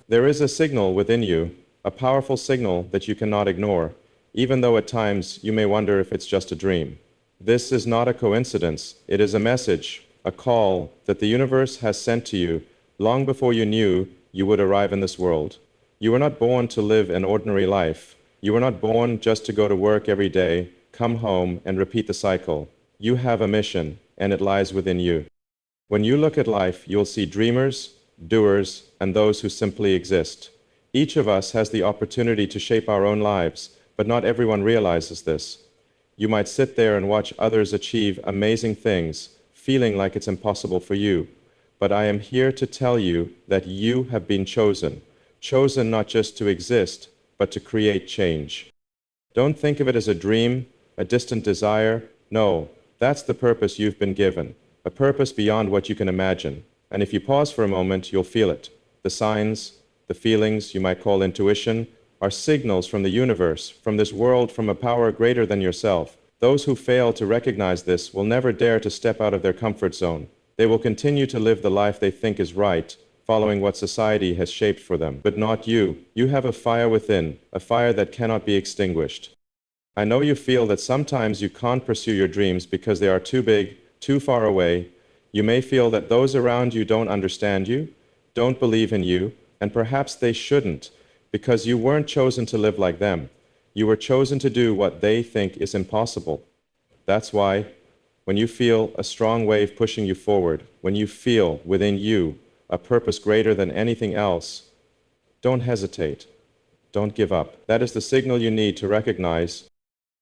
There is a signal within you, a powerful signal that you cannot ignore, even though at times you may wonder if it's just a dream. This is not a coincidence. It is a message, a call that the universe has sent to you long before you knew you would arrive in this world. You were not born to live an ordinary life. You were not born just to go to work every day, come home, and repeat the cycle. You have a mission, and it lies within you. When you look at life, you'll see dreamers, doers, and those who simply exist. Each of us has the opportunity to shape our own lives, but not everyone realizes this. You might sit there and watch others achieve amazing things, feeling like it's impossible for you. But I am here to tell you that you have been chosen. Chosen not just to exist, but to create change. Don't think of it as a dream, a distant desire. No, that's the purpose you've been given, a purpose beyond what you can imagine. And if you pause for a moment, you'll feel it. The signs, the feelings you might call intuition, are signals from the universe, from this world, from a power greater than yourself. Those who fail to recognize this will never dare to step out of their comfort zone. They will continue to live the life they think is right, following what society has shaped for them. But not you. You have a fire within, a fire that cannot be extinguished. I know you feel that sometimes you can't pursue your dreams because they are too big, too far away. You may feel that those around you don't understand you, don't believe in you, and perhaps they shouldn't, because you weren't chosen to live like them. You were chosen to do what they think is impossible. That's why, when you feel a strong wave pushing you forward, when you feel within you a purpose greater than anything else, don't hesitate. Don't give up. That is the signal you need to recognize.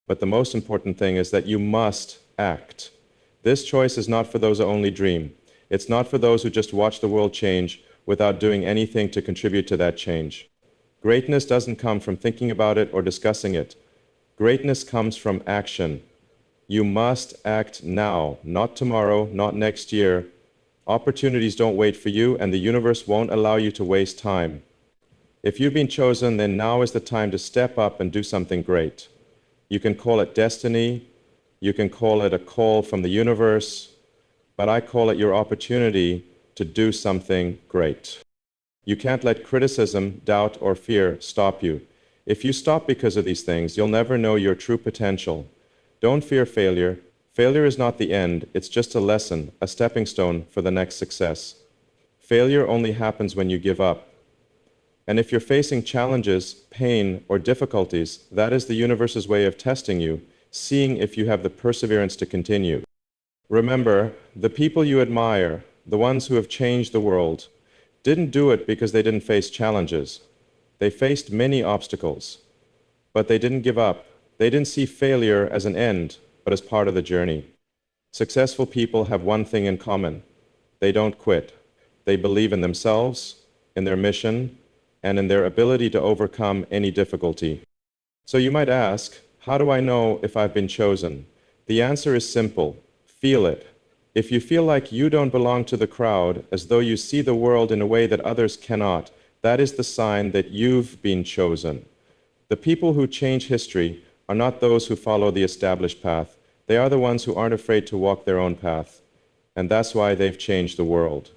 But the most important thing is that you must act. This choice is not for those who only dream. It's not for those who just watch the world change without doing anything to contribute to that change. Greatness doesn't come from thinking about it or discussing it. Greatness comes from action. You must act now, not tomorrow, not next year. Opportunities don't wait for you, and the universe won't allow you to waste time. If you've been chosen, then now is the time to step up and do something great. You can call it destiny, you can call it a call from the universe, but I call it your opportunity to do something great. You can't let criticism, doubt, or fear stop you. If you stop because of these things, you'll never know your true potential. Don't fear failure. Failure is not the end, it's just a lesson, a stepping stone for the next success. Failure only happens when you give up. And if you're facing challenges, pain, or difficulties, that is the universe's way of testing you, seeing if you have the perseverance to continue. Remember, the people you admire, the ones who have changed the world, didn't do it because they didn't face challenges. They faced many obstacles, but they didn't give up. They didn't see failure as an end, but as part of the journey. Successful people have one thing in common. They don't quit. They believe in themselves, in their mission, and in their ability to overcome any difficulty. So you might ask, how do I know if I've been chosen? The answer is simple. Feel it. If you feel like you don't belong to the crowd, as though you see the world in a way that others cannot, that is the sign that you've been chosen. The people who change history are not those who follow the established path. They are the ones who aren't afraid to walk their own path. And that's why they've changed the world.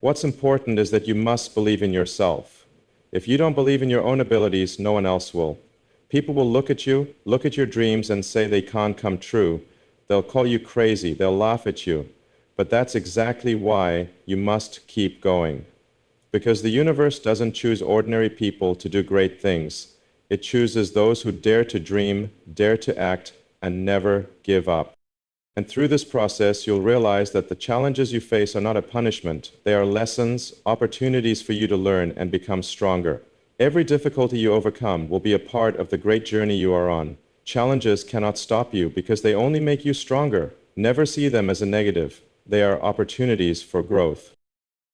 What's important is that you must believe in yourself. If you don't believe in your own abilities, no one else will. People will look at you, look at your dreams, and say they can't come true. They'll call you crazy, they'll laugh at you. But that's exactly why you must keep going. Because the universe doesn't choose ordinary people to do great things. It chooses those who dare to dream, dare to act, and never give up. And through this process, you'll realize that the challenges you face are not a punishment. They are lessons, opportunities for you to learn and become stronger. Every difficulty you overcome will be a part of the great journey you are on. Challenges cannot stop you because they only make you stronger. Never see them as a negative. They are opportunities for growth.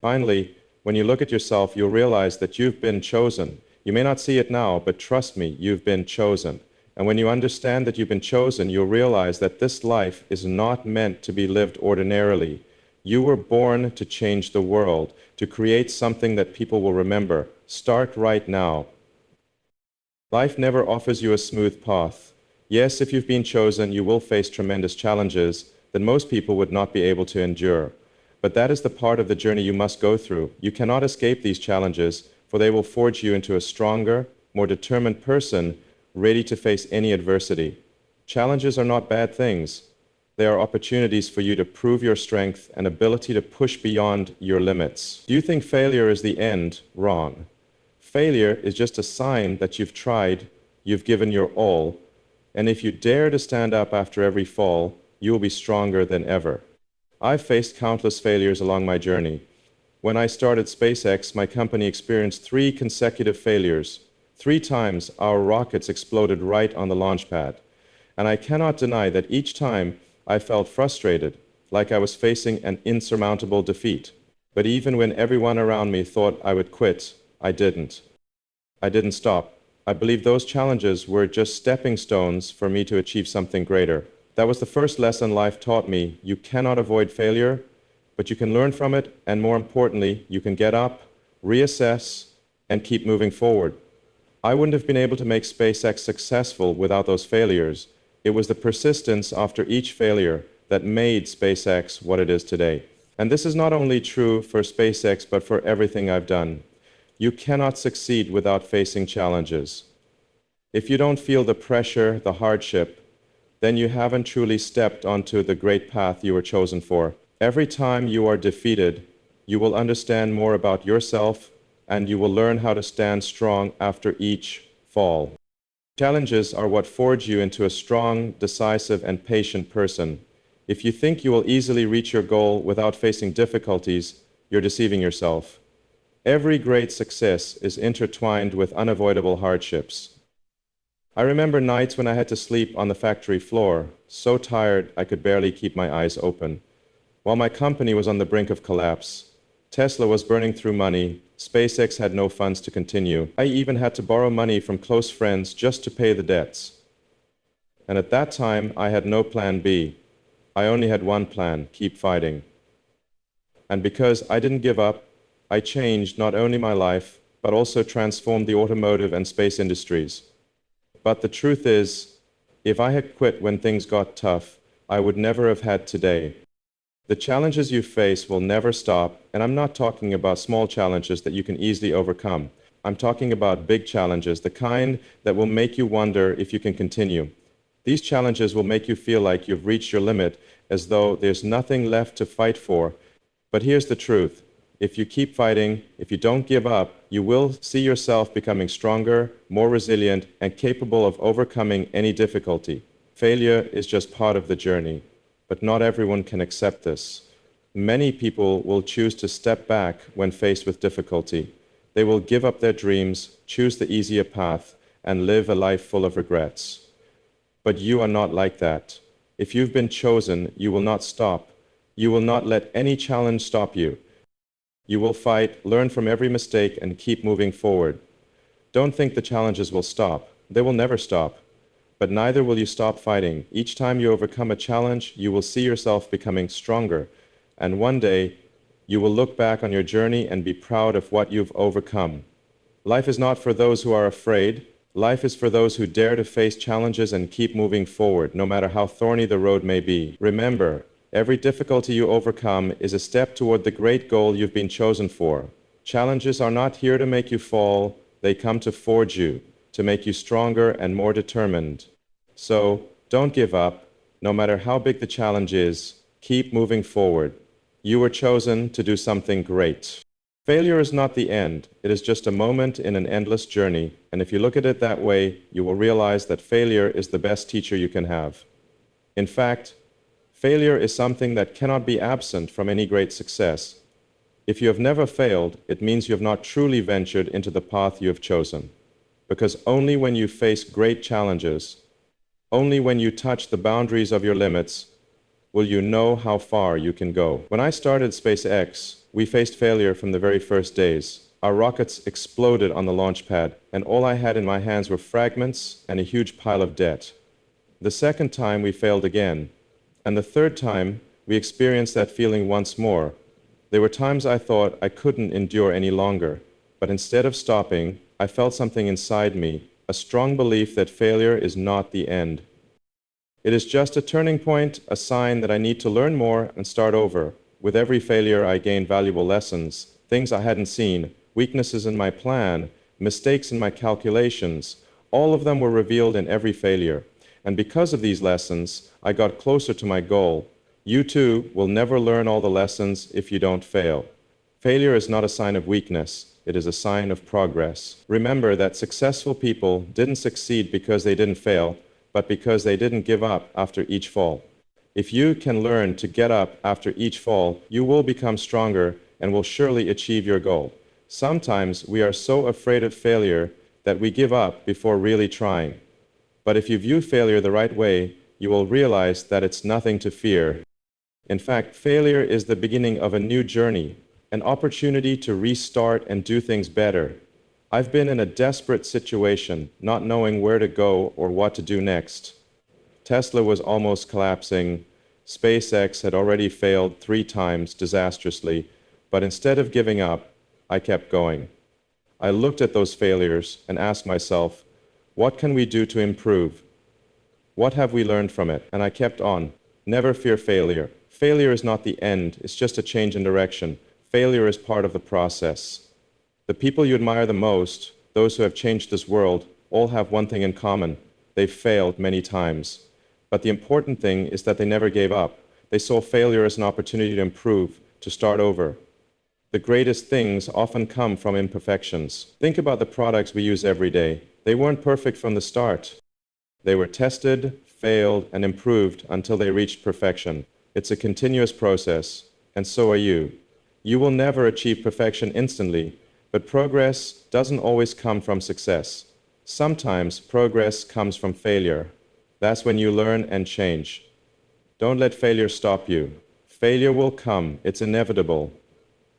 Finally, when you look at yourself, you'll realize that you've been chosen. You may not see it now, but trust me, you've been chosen. And when you understand that you've been chosen, you'll realize that this life is not meant to be lived ordinarily. You were born to change the world, to create something that people will remember. Start right now. Life never offers you a smooth path. Yes, if you've been chosen, you will face tremendous challenges that most people would not be able to endure. But that is the part of the journey you must go through. You cannot escape these challenges, for they will forge you into a stronger, more determined person, ready to face any adversity. Challenges are not bad things. They are opportunities for you to prove your strength and ability to push beyond your limits. Do you think failure is the end? Wrong. Failure is just a sign that you've tried, you've given your all, and if you dare to stand up after every fall, you will be stronger than ever. I've faced countless failures along my journey. When I started SpaceX, my company experienced 3 consecutive failures. 3 times our rockets exploded right on the launch pad. And I cannot deny that each time I felt frustrated, like I was facing an insurmountable defeat. But even when everyone around me thought I would quit, I didn't. I didn't stop. I believe those challenges were just stepping stones for me to achieve something greater. That was the first lesson life taught me. You cannot avoid failure, but you can learn from it, and more importantly, you can get up, reassess, and keep moving forward. I wouldn't have been able to make SpaceX successful without those failures. It was the persistence after each failure that made SpaceX what it is today. And this is not only true for SpaceX, but for everything I've done. You cannot succeed without facing challenges. If you don't feel the pressure, the hardship, then you haven't truly stepped onto the great path you were chosen for. Every time you are defeated, you will understand more about yourself, and you will learn how to stand strong after each fall. Challenges are what forge you into a strong, decisive, and patient person. If you think you will easily reach your goal without facing difficulties, you're deceiving yourself. Every great success is intertwined with unavoidable hardships. I remember nights when I had to sleep on the factory floor, so tired I could barely keep my eyes open. While my company was on the brink of collapse, Tesla was burning through money, SpaceX had no funds to continue. I even had to borrow money from close friends just to pay the debts. And at that time, I had no plan B. I only had one plan: keep fighting. And because I didn't give up, I changed not only my life, but also transformed the automotive and space industries. But the truth is, if I had quit when things got tough, I would never have had today. The challenges you face will never stop, and I'm not talking about small challenges that you can easily overcome. I'm talking about big challenges, the kind that will make you wonder if you can continue. These challenges will make you feel like you've reached your limit, as though there's nothing left to fight for. But here's the truth. If you keep fighting, if you don't give up, you will see yourself becoming stronger, more resilient, and capable of overcoming any difficulty. Failure is just part of the journey, but not everyone can accept this. Many people will choose to step back when faced with difficulty. They will give up their dreams, choose the easier path, and live a life full of regrets. But you are not like that. If you've been chosen, you will not stop. You will not let any challenge stop you. You will fight, learn from every mistake, and keep moving forward. Don't think the challenges will stop. They will never stop. But neither will you stop fighting. Each time you overcome a challenge, you will see yourself becoming stronger. And one day, you will look back on your journey and be proud of what you've overcome. Life is not for those who are afraid. Life is for those who dare to face challenges and keep moving forward, no matter how thorny the road may be. Remember, every difficulty you overcome is a step toward the great goal you've been chosen for. Challenges are not here to make you fall. They come to forge you, to make you stronger and more determined. So, don't give up. No matter how big the challenge is, keep moving forward. You were chosen to do something great. Failure is not the end. It is just a moment in an endless journey. And if you look at it that way, you will realize that failure is the best teacher you can have. In fact, failure is something that cannot be absent from any great success. If you have never failed, it means you have not truly ventured into the path you have chosen. Because only when you face great challenges, only when you touch the boundaries of your limits, will you know how far you can go. When I started SpaceX, we faced failure from the very first days. Our rockets exploded on the launch pad, and all I had in my hands were fragments and a huge pile of debt. The second time we failed again, and the third time we experienced that feeling once more. There were times I thought I couldn't endure any longer, but instead of stopping, I felt something inside me, a strong belief that failure is not the end. It is just a turning point, a sign that I need to learn more and start over. With every failure, I gained valuable lessons, things I hadn't seen, weaknesses in my plan, mistakes in my calculations. All of them were revealed in every failure. And because of these lessons, I got closer to my goal. You too will never learn all the lessons if you don't fail. Failure is not a sign of weakness. It is a sign of progress. Remember that successful people didn't succeed because they didn't fail, but because they didn't give up after each fall. If you can learn to get up after each fall, you will become stronger and will surely achieve your goal. Sometimes we are so afraid of failure that we give up before really trying. But if you view failure the right way, you will realize that it's nothing to fear. In fact, failure is the beginning of a new journey, an opportunity to restart and do things better. I've been in a desperate situation, not knowing where to go or what to do next. Tesla was almost collapsing. SpaceX had already failed 3 times disastrously, but instead of giving up, I kept going. I looked at those failures and asked myself, what can we do to improve? What have we learned from it? And I kept on. Never fear failure. Failure is not the end, it's just a change in direction. Failure is part of the process. The people you admire the most, those who have changed this world, all have one thing in common. They've failed many times. But the important thing is that they never gave up. They saw failure as an opportunity to improve, to start over. The greatest things often come from imperfections. Think about the products we use every day. They weren't perfect from the start. They were tested, failed, and improved until they reached perfection. It's a continuous process, and so are you. You will never achieve perfection instantly, but progress doesn't always come from success. Sometimes progress comes from failure. That's when you learn and change. Don't let failure stop you. Failure will come, it's inevitable.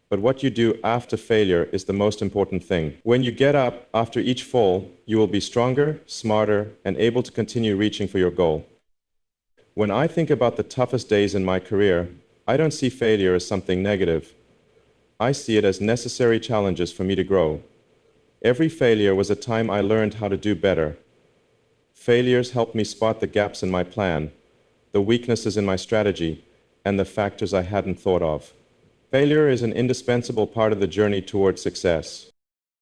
But what you do after failure is the most important thing. When you get up after each fall, you will be stronger, smarter, and able to continue reaching for your goal. When I think about the toughest days in my career, I don't see failure as something negative. I see it as necessary challenges for me to grow. Every failure was a time I learned how to do better. Failures helped me spot the gaps in my plan, the weaknesses in my strategy, and the factors I hadn't thought of. Failure is an indispensable part of the journey towards success.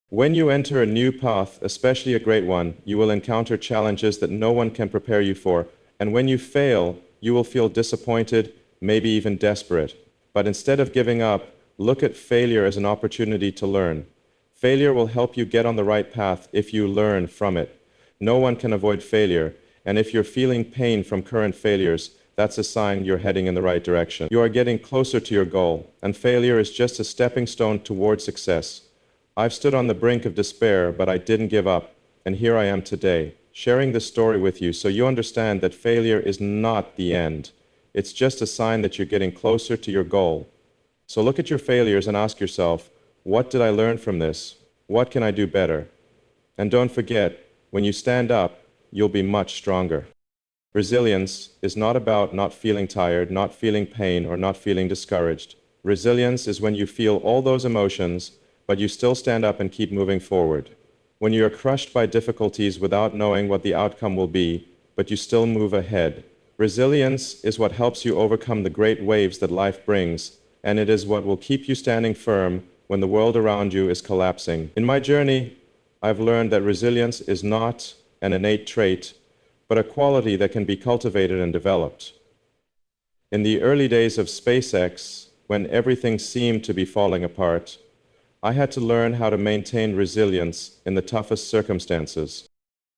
When you enter a new path, especially a great one, you will encounter challenges that no one can prepare you for, and when you fail, you will feel disappointed, maybe even desperate. But instead of giving up, look at failure as an opportunity to learn. Failure will help you get on the right path if you learn from it. No one can avoid failure, and if you're feeling pain from current failures, that's a sign you're heading in the right direction. You are getting closer to your goal, and failure is just a stepping stone towards success. I've stood on the brink of despair, but I didn't give up, and here I am today, sharing this story with you so you understand that failure is not the end. It's just a sign that you're getting closer to your goal. So look at your failures and ask yourself, what did I learn from this? What can I do better? And don't forget, when you stand up, you'll be much stronger. Resilience is not about not feeling tired, not feeling pain, or not feeling discouraged. Resilience is when you feel all those emotions, but you still stand up and keep moving forward. When you are crushed by difficulties without knowing what the outcome will be, but you still move ahead. Resilience is what helps you overcome the great waves that life brings, and it is what will keep you standing firm when the world around you is collapsing. In my journey, I've learned that resilience is not an innate trait, but a quality that can be cultivated and developed. In the early days of SpaceX, when everything seemed to be falling apart, I had to learn how to maintain resilience in the toughest circumstances.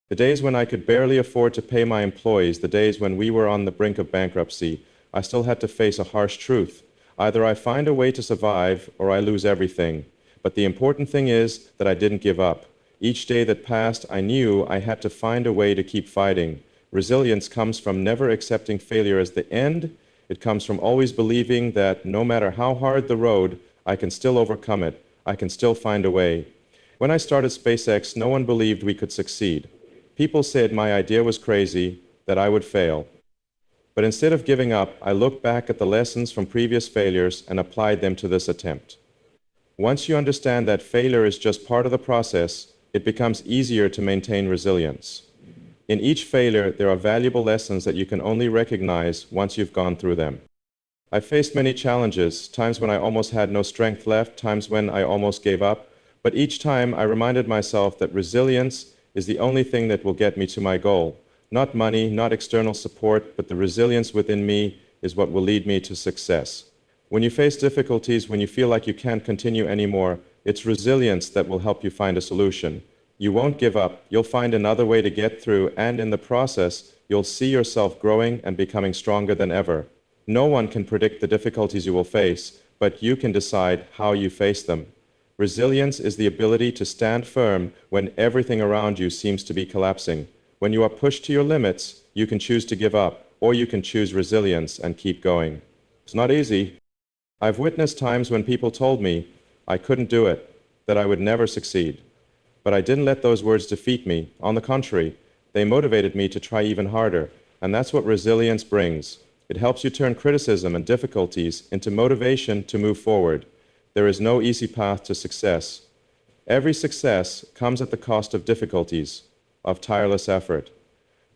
The days when I could barely afford to pay my employees, the days when we were on the brink of bankruptcy, I still had to face a harsh truth. Either I find a way to survive or I lose everything. But the important thing is that I didn't give up. Each day that passed, I knew I had to find a way to keep fighting. Resilience comes from never accepting failure as the end. It comes from always believing that no matter how hard the road, I can still overcome it. I can still find a way. When I started SpaceX, no one believed we could succeed. People said my idea was crazy, that I would fail. But instead of giving up, I looked back at the lessons from previous failures and applied them to this attempt. Once you understand that failure is just part of the process, it becomes easier to maintain resilience. In each failure, there are valuable lessons that you can only recognize once you've gone through them. I faced many challenges, times when I almost had no strength left, times when I almost gave up, But each time I reminded myself that resilience is the only thing that will get me to my goal. Not money, not external support, but the resilience within me is what will lead me to success. When you face difficulties, when you feel like you can't continue anymore, it's resilience that will help you find a solution. You won't give up, you'll find another way to get through, and in the process, you'll see yourself growing and becoming stronger than ever. No one can predict the difficulties you will face, but you can decide how you face them. Resilience is the ability to stand firm when everything around you seems to be collapsing. When you are pushed to your limits, you can choose to give up, or you can choose resilience and keep going. It's not easy. I've witnessed times when people told me I couldn't do it, that I would never succeed. But I didn't let those words defeat me. On the contrary, they motivated me to try even harder, and that's what resilience brings. It helps you turn criticism and difficulties into motivation to move forward. There is no easy path to success. Every success comes at the cost of difficulties, of tireless effort.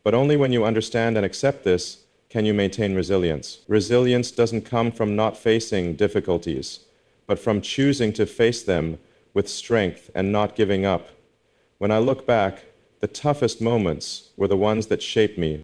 But only when you understand and accept this can you maintain resilience. Resilience doesn't come from not facing difficulties, but from choosing to face them with strength and not giving up. When I look back, the toughest moments were the ones that shaped me.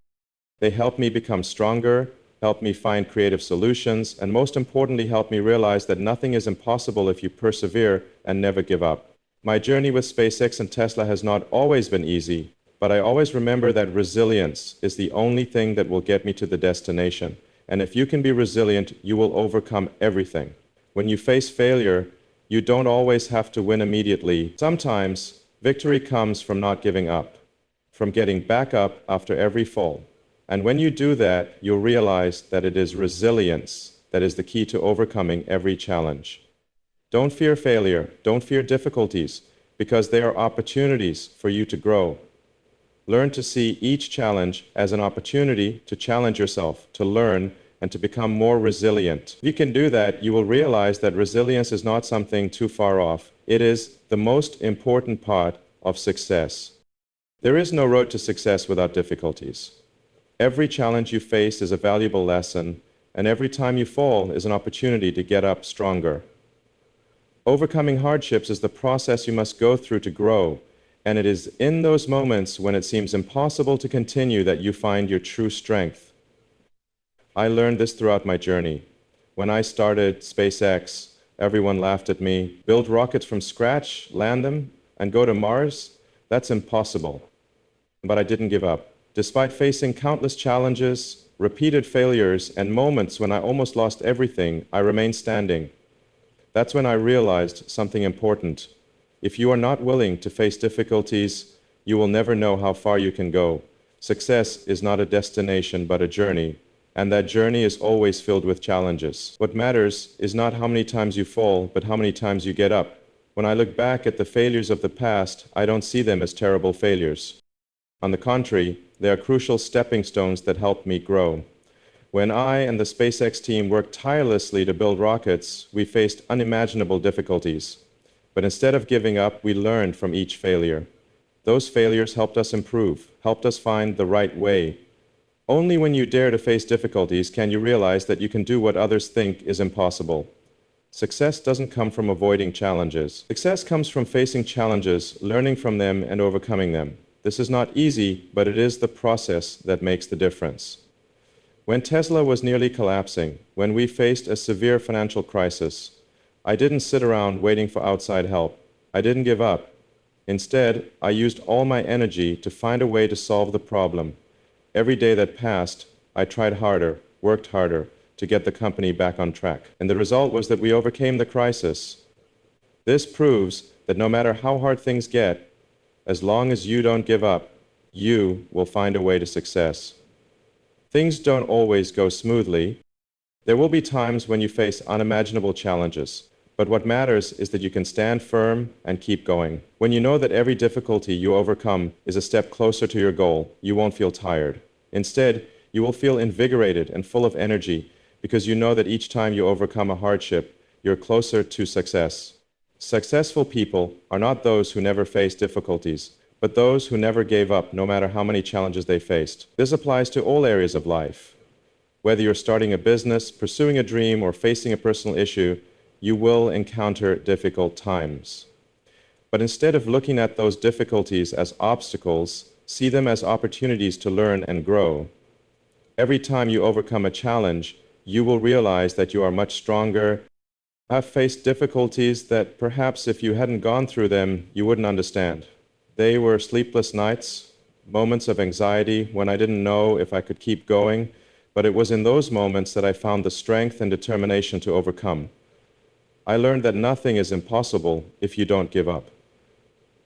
They helped me become stronger, helped me find creative solutions, and most importantly, helped me realize that nothing is impossible if you persevere and never give up. My journey with SpaceX and Tesla has not always been easy, but I always remember that resilience is the only thing that will get me to the destination. And if you can be resilient, you will overcome everything. When you face failure, you don't always have to win immediately. Sometimes, victory comes from not giving up, from getting back up after every fall. And when you do that, you'll realize that it is resilience that is the key to overcoming every challenge. Don't fear failure, don't fear difficulties, because they are opportunities for you to grow. Learn to see each challenge as an opportunity to challenge yourself, to learn, and to become more resilient. If you can do that, you will realize that resilience is not something too far off. It is the most important part of success. There is no road to success without difficulties. Every challenge you face is a valuable lesson, and every time you fall is an opportunity to get up stronger. Overcoming hardships is the process you must go through to grow, and it is in those moments when it seems impossible to continue that you find your true strength. I learned this throughout my journey. When I started SpaceX, everyone laughed at me. Build rockets from scratch, land them, and go to Mars? That's impossible. But I didn't give up. Despite facing countless challenges, repeated failures, and moments when I almost lost everything, I remained standing. That's when I realized something important. If you are not willing to face difficulties, you will never know how far you can go. Success is not a destination, but a journey, and that journey is always filled with challenges. What matters is not how many times you fall, but how many times you get up. When I look back at the failures of the past, I don't see them as terrible failures. On the contrary, they are crucial stepping stones that help me grow. When I and the SpaceX team worked tirelessly to build rockets, we faced unimaginable difficulties. But instead of giving up, we learned from each failure. Those failures helped us improve, helped us find the right way. Only when you dare to face difficulties can you realize that you can do what others think is impossible. Success doesn't come from avoiding challenges. Success comes from facing challenges, learning from them, and overcoming them. This is not easy, but it is the process that makes the difference. When Tesla was nearly collapsing, when we faced a severe financial crisis, I didn't sit around waiting for outside help. I didn't give up. Instead, I used all my energy to find a way to solve the problem. Every day that passed, I tried harder, worked harder to get the company back on track. And the result was that we overcame the crisis. This proves that no matter how hard things get, as long as you don't give up, you will find a way to success. Things don't always go smoothly. There will be times when you face unimaginable challenges. But what matters is that you can stand firm and keep going. When you know that every difficulty you overcome is a step closer to your goal, you won't feel tired. Instead, you will feel invigorated and full of energy because you know that each time you overcome a hardship, you're closer to success. Successful people are not those who never face difficulties, but those who never gave up no matter how many challenges they faced. This applies to all areas of life. Whether you're starting a business, pursuing a dream, or facing a personal issue, you will encounter difficult times. But instead of looking at those difficulties as obstacles, see them as opportunities to learn and grow. Every time you overcome a challenge, you will realize that you are much stronger. I've faced difficulties that perhaps if you hadn't gone through them, you wouldn't understand. They were sleepless nights, moments of anxiety when I didn't know if I could keep going, but it was in those moments that I found the strength and determination to overcome. I learned that nothing is impossible if you don't give up.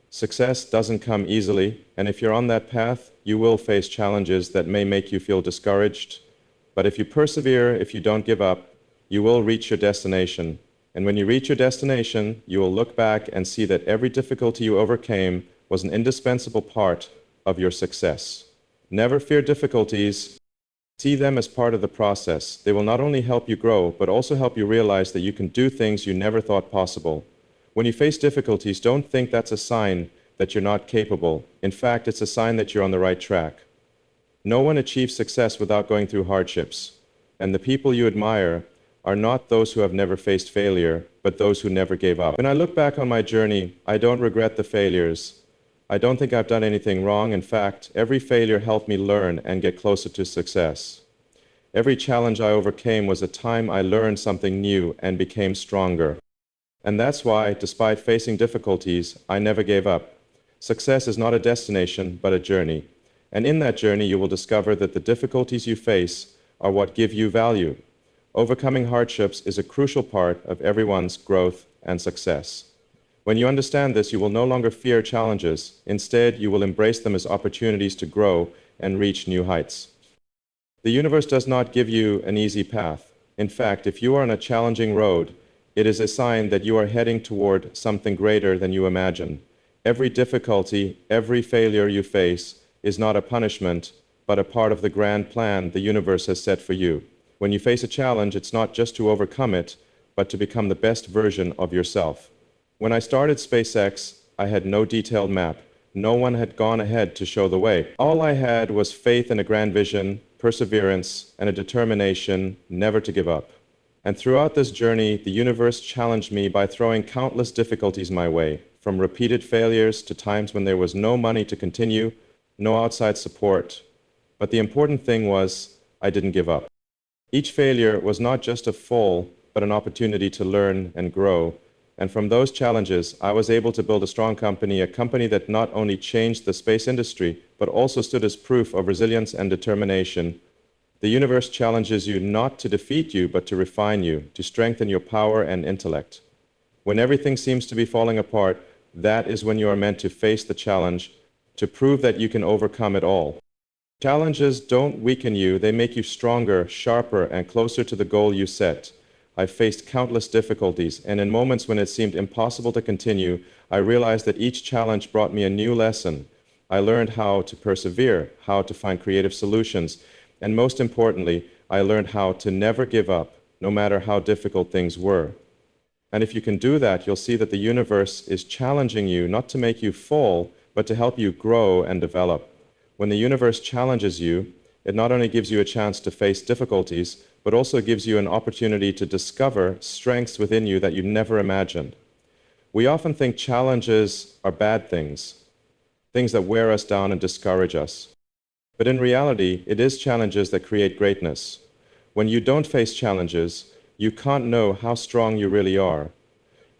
Success doesn't come easily, and if you're on that path, you will face challenges that may make you feel discouraged. But if you persevere, if you don't give up, you will reach your destination. And when you reach your destination, you will look back and see that every difficulty you overcame was an indispensable part of your success. Never fear difficulties. See them as part of the process. They will not only help you grow, but also help you realize that you can do things you never thought possible. When you face difficulties, don't think that's a sign that you're not capable. In fact, it's a sign that you're on the right track. No one achieves success without going through hardships. And the people you admire are not those who have never faced failure, but those who never gave up. When I look back on my journey, I don't regret the failures. I don't think I've done anything wrong. In fact, every failure helped me learn and get closer to success. Every challenge I overcame was a time I learned something new and became stronger. And that's why, despite facing difficulties, I never gave up. Success is not a destination, but a journey. And in that journey, you will discover that the difficulties you face are what give you value. Overcoming hardships is a crucial part of everyone's growth and success. When you understand this, you will no longer fear challenges. Instead, you will embrace them as opportunities to grow and reach new heights. The universe does not give you an easy path. In fact, if you are on a challenging road, it is a sign that you are heading toward something greater than you imagine. Every difficulty, every failure you face is not a punishment, but a part of the grand plan the universe has set for you. When you face a challenge, it's not just to overcome it, but to become the best version of yourself. When I started SpaceX, I had no detailed map. No one had gone ahead to show the way. All I had was faith in a grand vision, perseverance, and a determination never to give up. And throughout this journey, the universe challenged me by throwing countless difficulties my way, from repeated failures to times when there was no money to continue, no outside support. But the important thing was, I didn't give up. Each failure was not just a fall, but an opportunity to learn and grow. And from those challenges, I was able to build a strong company, a company that not only changed the space industry, but also stood as proof of resilience and determination. The universe challenges you not to defeat you, but to refine you, to strengthen your power and intellect. When everything seems to be falling apart, that is when you are meant to face the challenge, to prove that you can overcome it all. Challenges don't weaken you, they make you stronger, sharper, and closer to the goal you set. I've faced countless difficulties, and in moments when it seemed impossible to continue, I realized that each challenge brought me a new lesson. I learned how to persevere, how to find creative solutions, and most importantly, I learned how to never give up, no matter how difficult things were. And if you can do that, you'll see that the universe is challenging you not to make you fall, but to help you grow and develop. When the universe challenges you, it not only gives you a chance to face difficulties, but also gives you an opportunity to discover strengths within you that you never imagined. We often think challenges are bad things that wear us down and discourage us. But in reality, it is challenges that create greatness. When you don't face challenges, you can't know how strong you really are.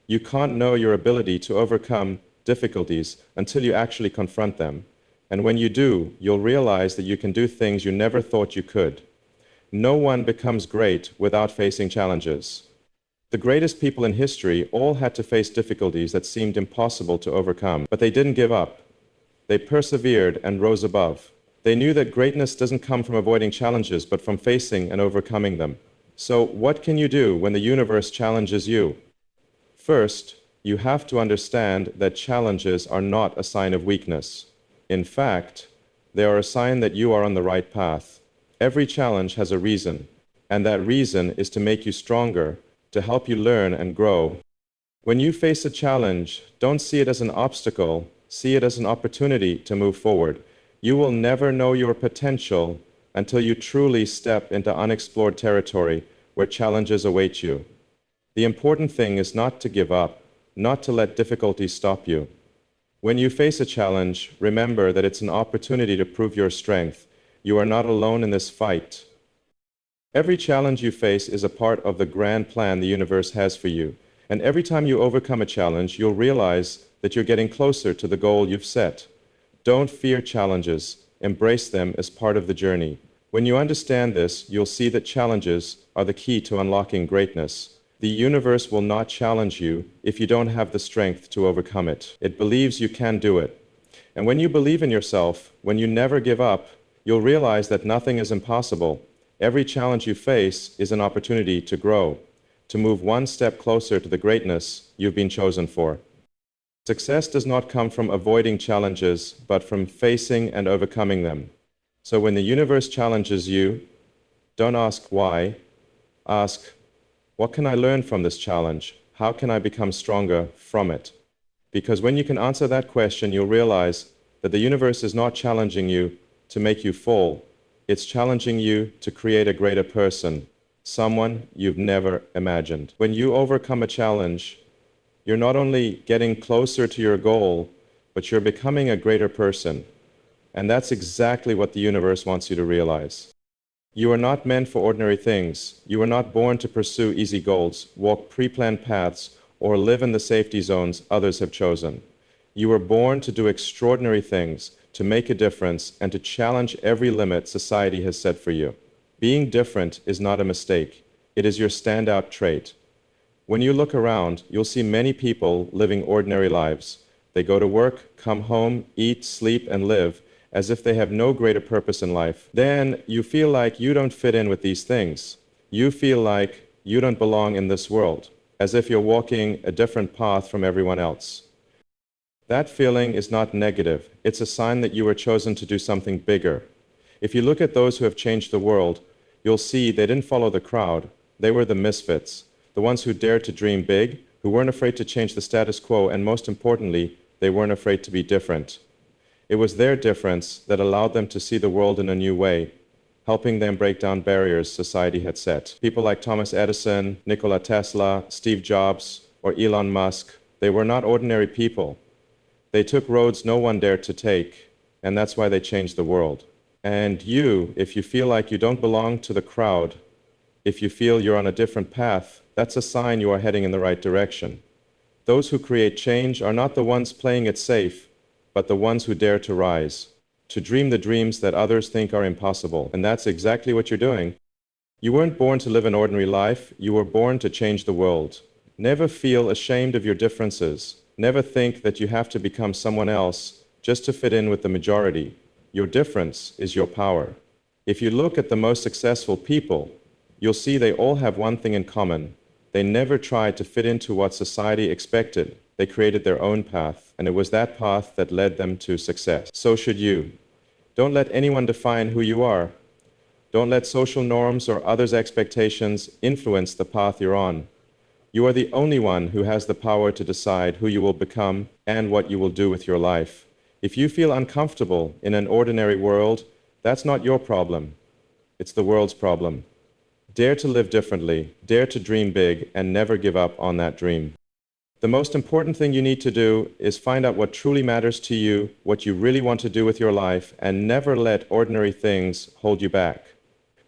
You can't know your ability to overcome difficulties until you actually confront them. And when you do, you'll realize that you can do things you never thought you could. No one becomes great without facing challenges. The greatest people in history all had to face difficulties that seemed impossible to overcome, but they didn't give up. They persevered and rose above. They knew that greatness doesn't come from avoiding challenges, but from facing and overcoming them. So what can you do when the universe challenges you? First, you have to understand that challenges are not a sign of weakness. In fact, they are a sign that you are on the right path. Every challenge has a reason, and that reason is to make you stronger, to help you learn and grow. When you face a challenge, don't see it as an obstacle, see it as an opportunity to move forward. You will never know your potential until you truly step into unexplored territory where challenges await you. The important thing is not to give up, not to let difficulties stop you. When you face a challenge, remember that it's an opportunity to prove your strength. You are not alone in this fight. Every challenge you face is a part of the grand plan the universe has for you. And every time you overcome a challenge, you'll realize that you're getting closer to the goal you've set. Don't fear challenges. Embrace them as part of the journey. When you understand this, you'll see that challenges are the key to unlocking greatness. The universe will not challenge you if you don't have the strength to overcome it. It believes you can do it. And when you believe in yourself, when you never give up, you'll realize that nothing is impossible. Every challenge you face is an opportunity to grow, to move one step closer to the greatness you've been chosen for. Success does not come from avoiding challenges, but from facing and overcoming them. So when the universe challenges you, don't ask why. Ask, what can I learn from this challenge? How can I become stronger from it? Because when you can answer that question, you'll realize that the universe is not challenging you to make you fall. It's challenging you to create a greater person, someone you've never imagined. When you overcome a challenge, you're not only getting closer to your goal, but you're becoming a greater person. And that's exactly what the universe wants you to realize. You are not meant for ordinary things. You are not born to pursue easy goals, walk pre-planned paths, or live in the safety zones others have chosen. You were born to do extraordinary things, to make a difference, and to challenge every limit society has set for you. Being different is not a mistake. It is your standout trait. When you look around, you'll see many people living ordinary lives. They go to work, come home, eat, sleep, and live as if they have no greater purpose in life. Then you feel like you don't fit in with these things. You feel like you don't belong in this world, as if you're walking a different path from everyone else. That feeling is not negative. It's a sign that you were chosen to do something bigger. If you look at those who have changed the world, you'll see they didn't follow the crowd. They were the misfits, the ones who dared to dream big, who weren't afraid to change the status quo, and most importantly, they weren't afraid to be different. It was their difference that allowed them to see the world in a new way, helping them break down barriers society had set. People like Thomas Edison, Nikola Tesla, Steve Jobs, or Elon Musk, they were not ordinary people. They took roads no one dared to take, and that's why they changed the world. And you, if you feel like you don't belong to the crowd, if you feel you're on a different path, that's a sign you are heading in the right direction. Those who create change are not the ones playing it safe, but the ones who dare to rise, to dream the dreams that others think are impossible. And that's exactly what you're doing. You weren't born to live an ordinary life, you were born to change the world. Never feel ashamed of your differences. Never think that you have to become someone else just to fit in with the majority. Your difference is your power. If you look at the most successful people, you'll see they all have one thing in common. They never tried to fit into what society expected. They created their own path, and it was that path that led them to success. So should you. Don't let anyone define who you are. Don't let social norms or others' expectations influence the path you're on. You are the only one who has the power to decide who you will become and what you will do with your life. If you feel uncomfortable in an ordinary world, that's not your problem. It's the world's problem. Dare to live differently, dare to dream big, and never give up on that dream. The most important thing you need to do is find out what truly matters to you, what you really want to do with your life, and never let ordinary things hold you back.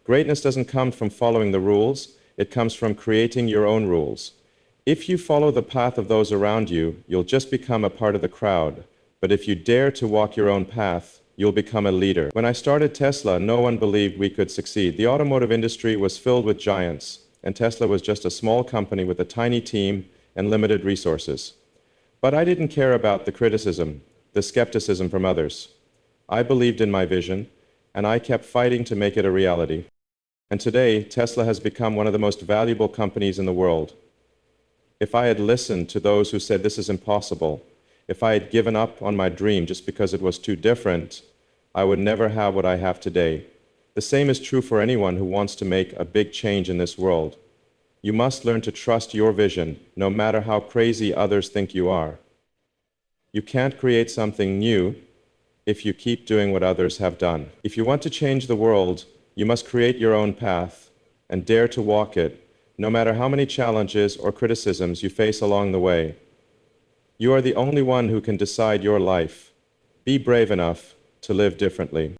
Greatness doesn't come from following the rules, it comes from creating your own rules. If you follow the path of those around you, you'll just become a part of the crowd. But if you dare to walk your own path, you'll become a leader. When I started Tesla, no one believed we could succeed. The automotive industry was filled with giants, and Tesla was just a small company with a tiny team and limited resources. But I didn't care about the criticism, the skepticism from others. I believed in my vision, and I kept fighting to make it a reality. And today, Tesla has become one of the most valuable companies in the world. If I had listened to those who said this is impossible, if I had given up on my dream just because it was too different, I would never have what I have today. The same is true for anyone who wants to make a big change in this world. You must learn to trust your vision, no matter how crazy others think you are. You can't create something new if you keep doing what others have done. If you want to change the world, you must create your own path and dare to walk it, no matter how many challenges or criticisms you face along the way. You are the only one who can decide your life. Be brave enough to live differently.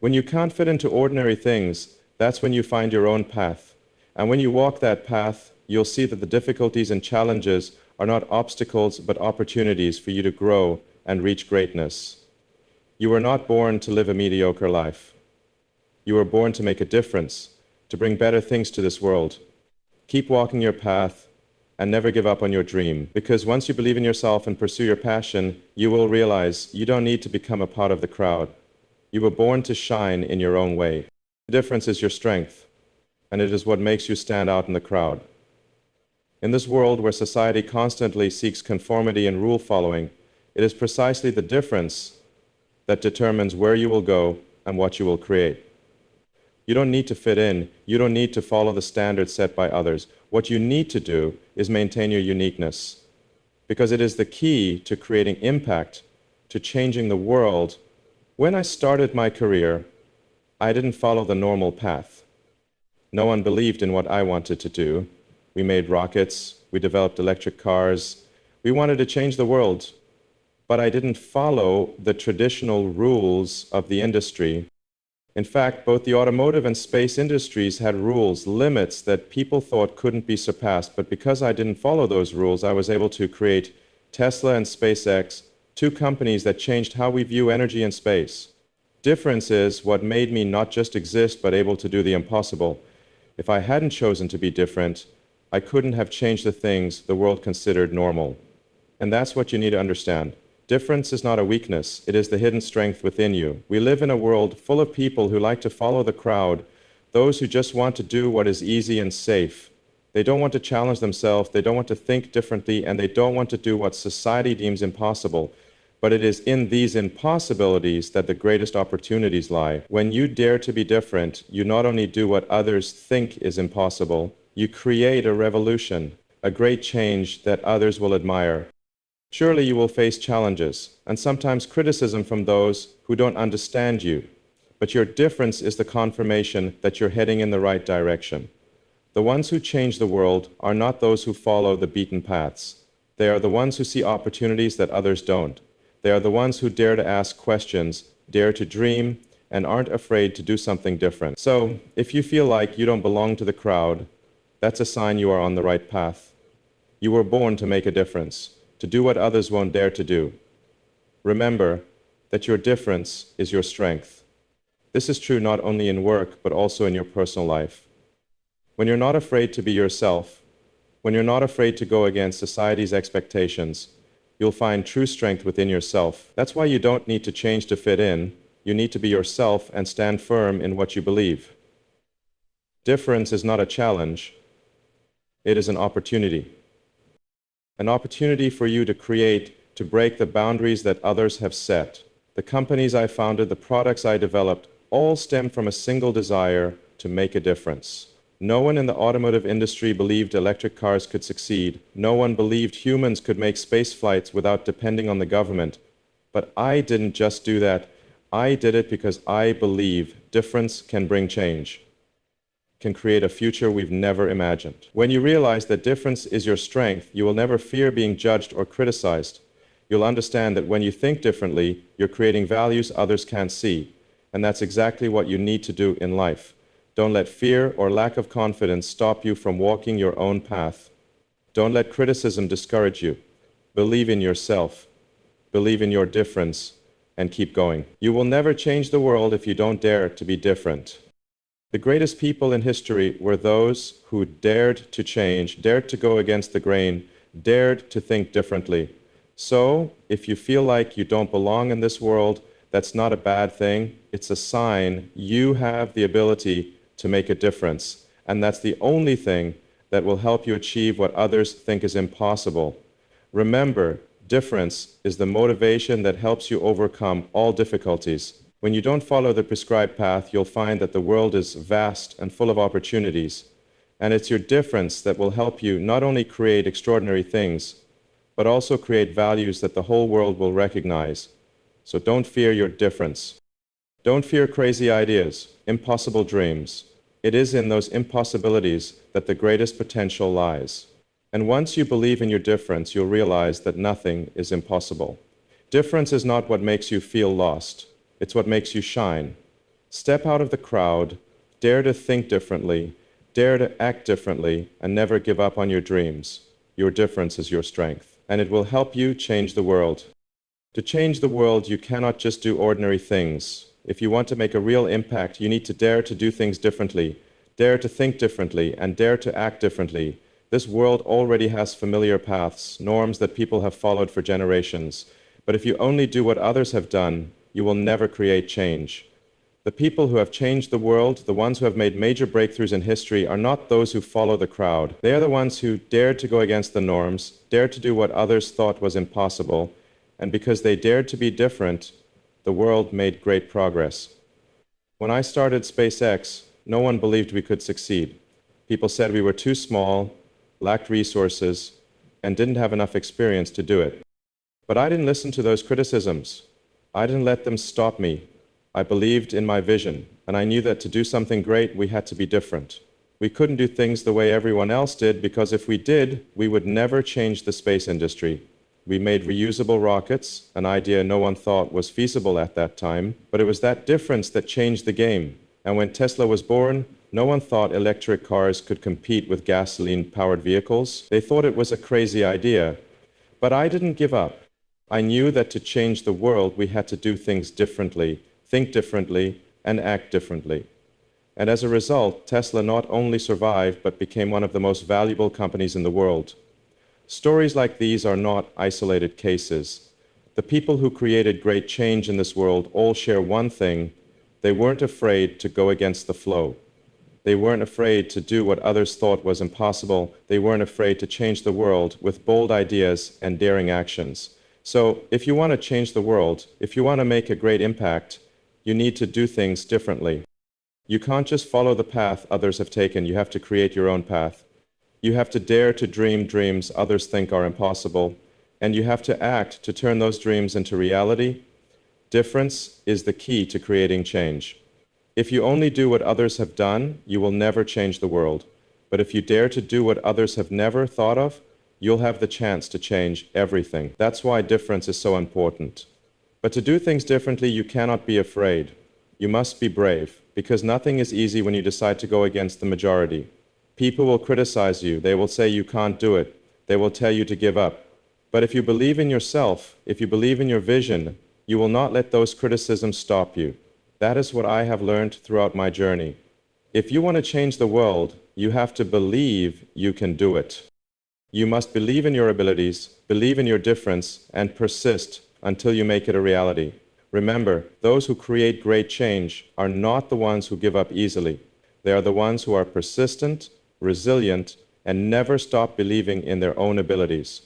When you can't fit into ordinary things, that's when you find your own path. And when you walk that path, you'll see that the difficulties and challenges are not obstacles but opportunities for you to grow and reach greatness. You were not born to live a mediocre life. You were born to make a difference, to bring better things to this world. Keep walking your path and never give up on your dream, because once you believe in yourself and pursue your passion, you will realize you don't need to become a part of the crowd. You were born to shine in your own way. The difference is your strength, and it is what makes you stand out in the crowd. In this world where society constantly seeks conformity and rule following, it is precisely the difference that determines where you will go and what you will create. You don't need to fit in. You don't need to follow the standards set by others. What you need to do is maintain your uniqueness, because it is the key to creating impact, to changing the world. When I started my career, I didn't follow the normal path. No one believed in what I wanted to do. We made rockets, we developed electric cars. We wanted to change the world, but I didn't follow the traditional rules of the industry. In fact, both the automotive and space industries had rules, limits that people thought couldn't be surpassed. But because I didn't follow those rules, I was able to create Tesla and SpaceX, two companies that changed how we view energy and space. Difference is what made me not just exist, but able to do the impossible. If I hadn't chosen to be different, I couldn't have changed the things the world considered normal. And that's what you need to understand. Difference is not a weakness, it is the hidden strength within you. We live in a world full of people who like to follow the crowd, those who just want to do what is easy and safe. They don't want to challenge themselves, they don't want to think differently, and they don't want to do what society deems impossible. But it is in these impossibilities that the greatest opportunities lie. When you dare to be different, you not only do what others think is impossible, you create a revolution, a great change that others will admire. Surely you will face challenges, and sometimes criticism from those who don't understand you. But your difference is the confirmation that you're heading in the right direction. The ones who change the world are not those who follow the beaten paths. They are the ones who see opportunities that others don't. They are the ones who dare to ask questions, dare to dream, and aren't afraid to do something different. So, if you feel like you don't belong to the crowd, that's a sign you are on the right path. You were born to make a difference, to do what others won't dare to do. Remember that your difference is your strength. This is true not only in work, but also in your personal life. When you're not afraid to be yourself, when you're not afraid to go against society's expectations, you'll find true strength within yourself. That's why you don't need to change to fit in. You need to be yourself and stand firm in what you believe. Difference is not a challenge. It is an opportunity. An opportunity for you to create, to break the boundaries that others have set. The companies I founded, the products I developed, all stem from a single desire to make a difference. No one in the automotive industry believed electric cars could succeed. No one believed humans could make space flights without depending on the government. But I didn't just do that. I did it because I believe difference can bring change, can create a future we've never imagined. When you realize that difference is your strength, you will never fear being judged or criticized. You'll understand that when you think differently, you're creating values others can't see. And that's exactly what you need to do in life. Don't let fear or lack of confidence stop you from walking your own path. Don't let criticism discourage you. Believe in yourself. Believe in your difference, and keep going. You will never change the world if you don't dare to be different. The greatest people in history were those who dared to change, dared to go against the grain, dared to think differently. So, if you feel like you don't belong in this world, that's not a bad thing. It's a sign you have the ability to make a difference. And that's the only thing that will help you achieve what others think is impossible. Remember, difference is the motivation that helps you overcome all difficulties. When you don't follow the prescribed path, you'll find that the world is vast and full of opportunities. And it's your difference that will help you not only create extraordinary things, but also create values that the whole world will recognize. So don't fear your difference. Don't fear crazy ideas, impossible dreams. It is in those impossibilities that the greatest potential lies. And once you believe in your difference, you'll realize that nothing is impossible. Difference is not what makes you feel lost. It's what makes you shine. Step out of the crowd, dare to think differently, dare to act differently, and never give up on your dreams. Your difference is your strength, and it will help you change the world. To change the world, you cannot just do ordinary things. If you want to make a real impact, you need to dare to do things differently, dare to think differently, and dare to act differently. This world already has familiar paths, norms that people have followed for generations. But if you only do what others have done, you will never create change. The people who have changed the world, the ones who have made major breakthroughs in history, are not those who follow the crowd. They are the ones who dared to go against the norms, dared to do what others thought was impossible, and because they dared to be different, the world made great progress. When I started SpaceX, no one believed we could succeed. People said we were too small, lacked resources, and didn't have enough experience to do it. But I didn't listen to those criticisms. I didn't let them stop me. I believed in my vision, and I knew that to do something great, we had to be different. We couldn't do things the way everyone else did, because if we did, we would never change the space industry. We made reusable rockets, an idea no one thought was feasible at that time, but it was that difference that changed the game. And when Tesla was born, no one thought electric cars could compete with gasoline-powered vehicles. They thought it was a crazy idea. But I didn't give up. I knew that to change the world, we had to do things differently, think differently, and act differently. And as a result, Tesla not only survived, but became one of the most valuable companies in the world. Stories like these are not isolated cases. The people who created great change in this world all share one thing: they weren't afraid to go against the flow. They weren't afraid to do what others thought was impossible. They weren't afraid to change the world with bold ideas and daring actions. So, if you want to change the world, if you want to make a great impact, you need to do things differently. You can't just follow the path others have taken. You have to create your own path. You have to dare to dream dreams others think are impossible, and you have to act to turn those dreams into reality. Difference is the key to creating change. If you only do what others have done, you will never change the world. But if you dare to do what others have never thought of, you'll have the chance to change everything. That's why difference is so important. But to do things differently, you cannot be afraid. You must be brave, because nothing is easy when you decide to go against the majority. People will criticize you. They will say you can't do it. They will tell you to give up. But if you believe in yourself, if you believe in your vision, you will not let those criticisms stop you. That is what I have learned throughout my journey. If you want to change the world, you have to believe you can do it. You must believe in your abilities, believe in your difference, and persist until you make it a reality. Remember, those who create great change are not the ones who give up easily. They are the ones who are persistent, resilient, and never stop believing in their own abilities.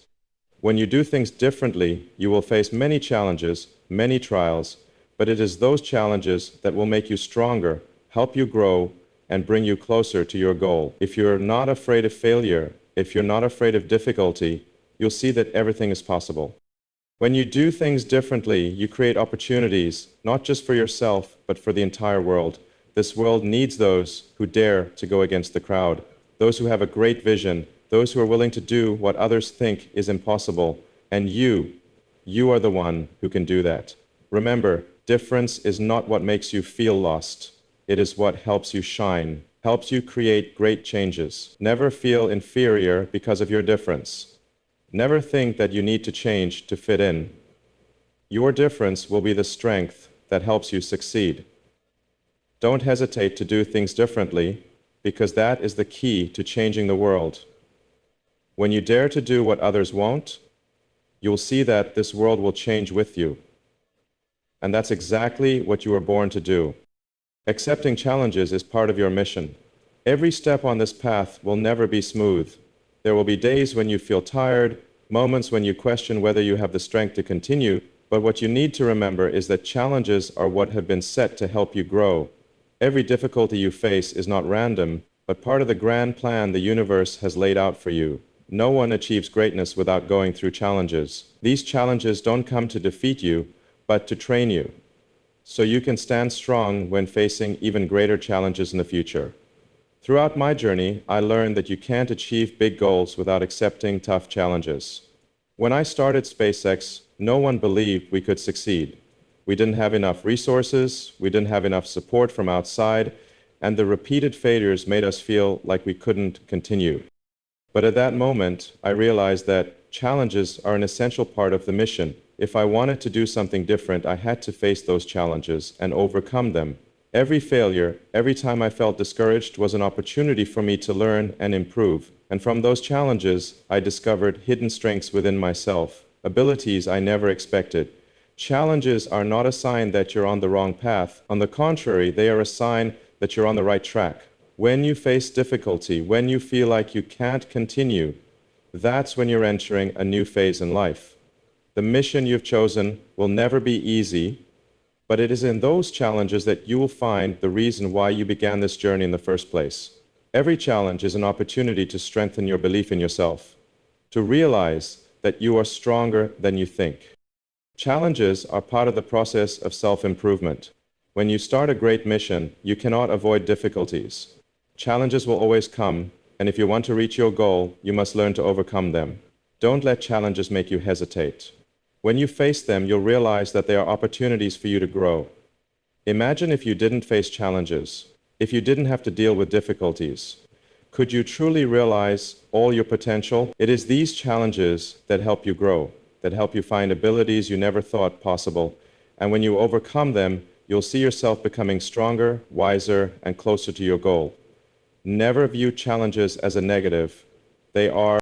When you do things differently, you will face many challenges, many trials, but it is those challenges that will make you stronger, help you grow, and bring you closer to your goal. If you're not afraid of failure, if you're not afraid of difficulty, you'll see that everything is possible. When you do things differently, you create opportunities, not just for yourself, but for the entire world. This world needs those who dare to go against the crowd, those who have a great vision, those who are willing to do what others think is impossible. And you are the one who can do that. Remember, difference is not what makes you feel lost. It is what helps you shine, helps you create great changes. Never feel inferior because of your difference. Never think that you need to change to fit in. Your difference will be the strength that helps you succeed. Don't hesitate to do things differently, because that is the key to changing the world. When you dare to do what others won't, you'll see that this world will change with you. And that's exactly what you were born to do. Accepting challenges is part of your mission. Every step on this path will never be smooth. There will be days when you feel tired, moments when you question whether you have the strength to continue, but what you need to remember is that challenges are what have been set to help you grow. Every difficulty you face is not random, but part of the grand plan the universe has laid out for you. No one achieves greatness without going through challenges. These challenges don't come to defeat you, but to train you, so you can stand strong when facing even greater challenges in the future. Throughout my journey, I learned that you can't achieve big goals without accepting tough challenges. When I started SpaceX, no one believed we could succeed. We didn't have enough resources, we didn't have enough support from outside, and the repeated failures made us feel like we couldn't continue. But at that moment, I realized that challenges are an essential part of the mission. If I wanted to do something different, I had to face those challenges and overcome them. Every failure, every time I felt discouraged, was an opportunity for me to learn and improve. And from those challenges, I discovered hidden strengths within myself, abilities I never expected. Challenges are not a sign that you're on the wrong path. On the contrary, they are a sign that you're on the right track. When you face difficulty, when you feel like you can't continue, that's when you're entering a new phase in life. The mission you've chosen will never be easy, but it is in those challenges that you will find the reason why you began this journey in the first place. Every challenge is an opportunity to strengthen your belief in yourself, to realize that you are stronger than you think. Challenges are part of the process of self-improvement. When you start a great mission, you cannot avoid difficulties. Challenges will always come, and if you want to reach your goal, you must learn to overcome them. Don't let challenges make you hesitate. When you face them, you'll realize that they are opportunities for you to grow. Imagine if you didn't face challenges, if you didn't have to deal with difficulties. Could you truly realize all your potential? It is these challenges that help you grow, that help you find abilities you never thought possible. And when you overcome them, you'll see yourself becoming stronger, wiser, and closer to your goal. Never view challenges as a negative. They are